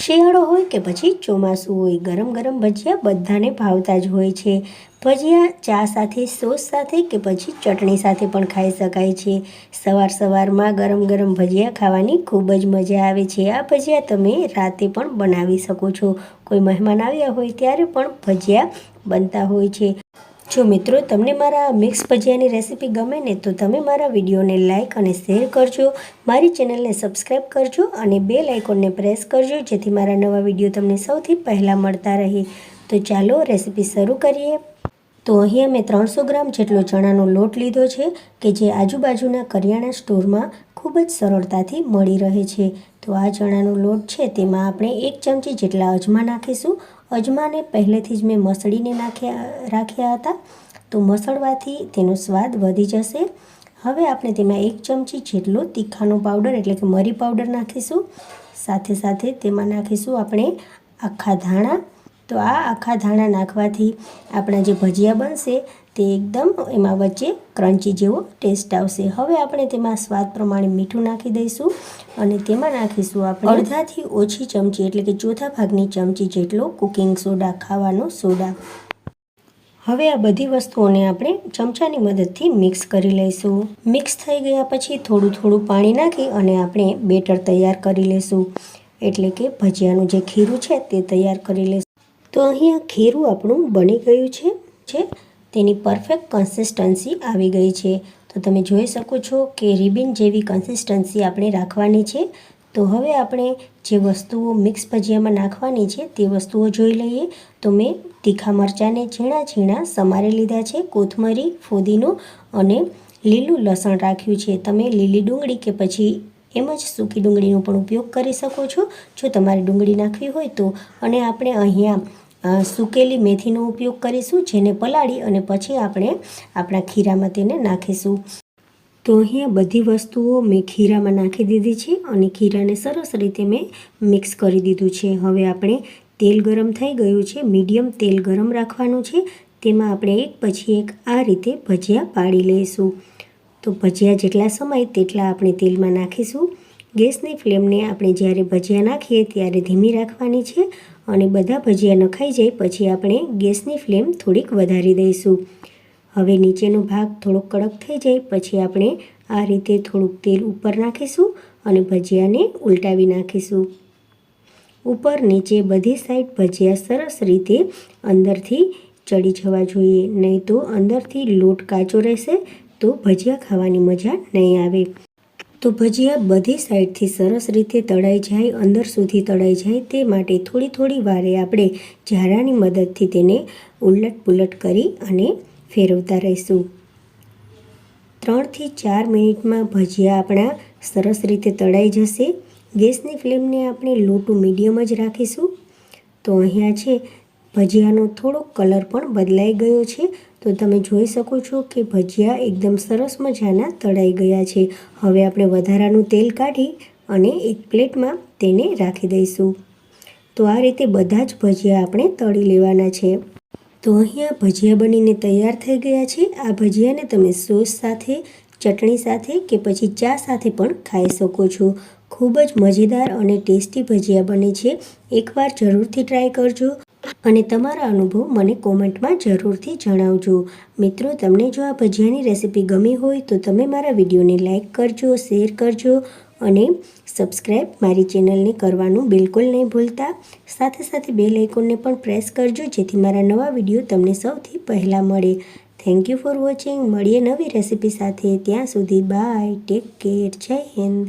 શિયાળો હોય કે પછી ચોમાસું હોય, ગરમ ગરમ ભજીયા બધાને ભાવતા જ હોય છે. ભજીયા ચા સાથે, સોસ સાથે કે પછી ચટણી સાથે પણ ખાઈ શકાય છે. સવારમાં ગરમ ગરમ ભજીયા ખાવાની ખૂબ જ મજા આવે છે. આ ભજીયા તમે રાતે પણ બનાવી શકો છો. કોઈ મહેમાન આવ્યા હોય ત્યારે પણ ભજીયા બનતા હોય છે. જો મિત્રો તમને મારા મિક્સ ભજીયાની રેસીપી ગમે ને તો તમે મારા વિડીયોને લાઇક અને શેર કરજો, મારી ચેનલને સબસ્ક્રાઈબ કરજો અને બેલ આઇકોનને પ્રેસ કરજો જેથી મારા નવા વિડીયો તમને સૌથી પહેલાં મળતા રહે. તો ચાલો રેસીપી શરૂ કરીએ. તો અહીંયા મેં 300 ગ્રામ જેટલો ચણાનો લોટ લીધો છે કે જે આજુબાજુના કરિયાણા સ્ટોરમાં ખૂબ જ સરળતાથી મળી રહે છે. તો આ ચણાનો લોટ છે તેમાં આપણે 1 ચમચી જેટલા અજમા નાખીશું. અજમાને પહેલેથી જ મેં મસળીને રાખ્યા હતા, તો મસળવાથી તેનો સ્વાદ વધી જશે. હવે આપણે તેમાં 1 ચમચી જેટલો તીખાનો પાવડર એટલે કે મરી પાવડર નાખીશું. સાથે તેમાં નાખીશું આપણે આખા ધાણા. તો આ આખા ધાણા નાખવાથી આપણા જે ભજીયા બનશે તે એકદમ એમાં વચ્ચે ક્રન્ચી જેવો ટેસ્ટ આવશે. હવે આપણે તેમાં સ્વાદ પ્રમાણે મીઠું નાખી દઈશું અને તેમાં નાખીશું આપણે અડધાથી ઓછી ચમચી એટલે કે ચોથા ભાગની ચમચી જેટલો કુકિંગ સોડા, ખાવાનો સોડા. હવે આ બધી વસ્તુઓને આપણે ચમચાની મદદથી મિક્સ કરી લઈશું. મિક્સ થઈ ગયા પછી થોડું પાણી નાખી અને આપણે બેટર તૈયાર કરી લઈશું. એટલે કે ભજીયાનું જે ખીરું છે તે તૈયાર કરી લઈશું. તો અહીંયા ખીરું આપણું બની ગયું છે. તેની પરફેક્ટ કન્સિસ્ટન્સી આવી ગઈ છે. તો તમે જોઈ શકો છો કે રિબિન જેવી કન્સિસ્ટન્સી આપણે રાખવાની છે. તો હવે આપણે જે વસ્તુઓ મિક્સ ભજીયામાં નાખવાની છે તે વસ્તુઓ જોઈ લઈએ. તો મેં તીખા મરચાંને ઝીણા સમારી લીધા છે, કોથમરી, ફુદીનો અને લીલું લસણ રાખ્યું છે. તમે લીલી ડુંગળી કે પછી એમ જ સૂકી ડુંગળીનો પણ ઉપયોગ કરી શકો છો જો તમારે ડુંગળી નાખવી હોય તો. અને આપણે અહીંયા સૂકેલી મેથીનો ઉપયોગ કરીશું, જેને પલાળી અને પછી આપણે આપણા ખીરામાં તેને નાખીશું. તો અહીંયા બધી વસ્તુઓ મેં ખીરામાં નાખી દીધી છે અને ખીરાને સરસ રીતે મેં મિક્સ કરી દીધું છે. હવે આપણે તેલ ગરમ થઈ ગયું છે, મીડિયમ તેલ ગરમ રાખવાનું છે. તેમાં આપણે એક પછી એક આ રીતે ભજીયા પાડી લઈશું. તો ભજીયા જેટલા સમય તેટલા આપણે તેલમાં નાખીશું. ગેસની ફ્લેમને આપણે જ્યારે ભજીયા નાખીએ ત્યારે ધીમી રાખવાની છે અને બધા ભજીયા નખાઈ જાય પછી આપણે ગેસની ફ્લેમ થોડીક વધારી દઈશું. હવે નીચેનો ભાગ થોડોક કડક થઈ જાય પછી આપણે આ રીતે થોડુંક તેલ ઉપર નાખીશું અને ભજીયાને ઉલટાવી નાખીશું. ઉપર નીચે બધી સાઈડ ભજીયા સરસ રીતે અંદરથી ચડી જવા જોઈએ, નહીં તો અંદરથી લોટ કાચો રહેશે તો ભજીયા ખાવાની મજા નહીં આવે. તો ભજીયા બધી સાઈડથી સરસ રીતે તળાઈ જાય, અંદર સુધી તળાઈ જાય તે માટે થોડી વારે આપણે ઝારાની મદદથી તેને ઉલટ પુલટ કરી અને ફેરવતા રહીશું. 3 થી 4 મિનિટમાં ભજીયા આપણા સરસ રીતે તળાઈ જશે. ગેસની ફ્લેમને આપણે લો ટુ મીડિયમ જ રાખીશું. તો અહીંયા છે ભજીયાનો થોડોક કલર પણ બદલાઈ ગયો છે. તો તમે જોઈ શકો છો કે ભજીયા એકદમ સરસ મજાના તળાઈ ગયા છે. હવે આપણે વધારાનું તેલ કાઢી અને એક પ્લેટમાં તેને રાખી દઈશું. તો આ રીતે બધા જ ભજીયા આપણે તળી લેવાના છે. તો અહીંયા ભજીયા બનીને તૈયાર થઈ ગયા છે. આ ભજીયાને તમે સોસ સાથે, ચટણી સાથે કે પછી ચા સાથે પણ ખાઈ શકો છો. ખૂબ જ મજેદાર અને ટેસ્ટી ભજીયા બને છે. એકવાર જરૂરથી ટ્રાય કરજો અને તમારા અનુભવ મને કોમેન્ટમાં જરૂરથી જણાવજો. મિત્રો, તમને જો આ ભજીયાની રેસીપી ગમી હોય તો તમે મારા વિડીયોને લાઇક કરજો, શેર કરજો અને સબસ્ક્રાઈબ મારી ચેનલને કરવાનું બિલકુલ નહીં ભૂલતા. સાથે બેલ આઇકોનને પણ પ્રેસ કરજો જેથી મારા નવા વિડીયો તમને સૌથી પહેલાં મળે. Thank you for watching. મળીએ નવી રેસીપી સાથે. ત્યાં સુધી બાય, ટેક કેર, જય હિન્દ.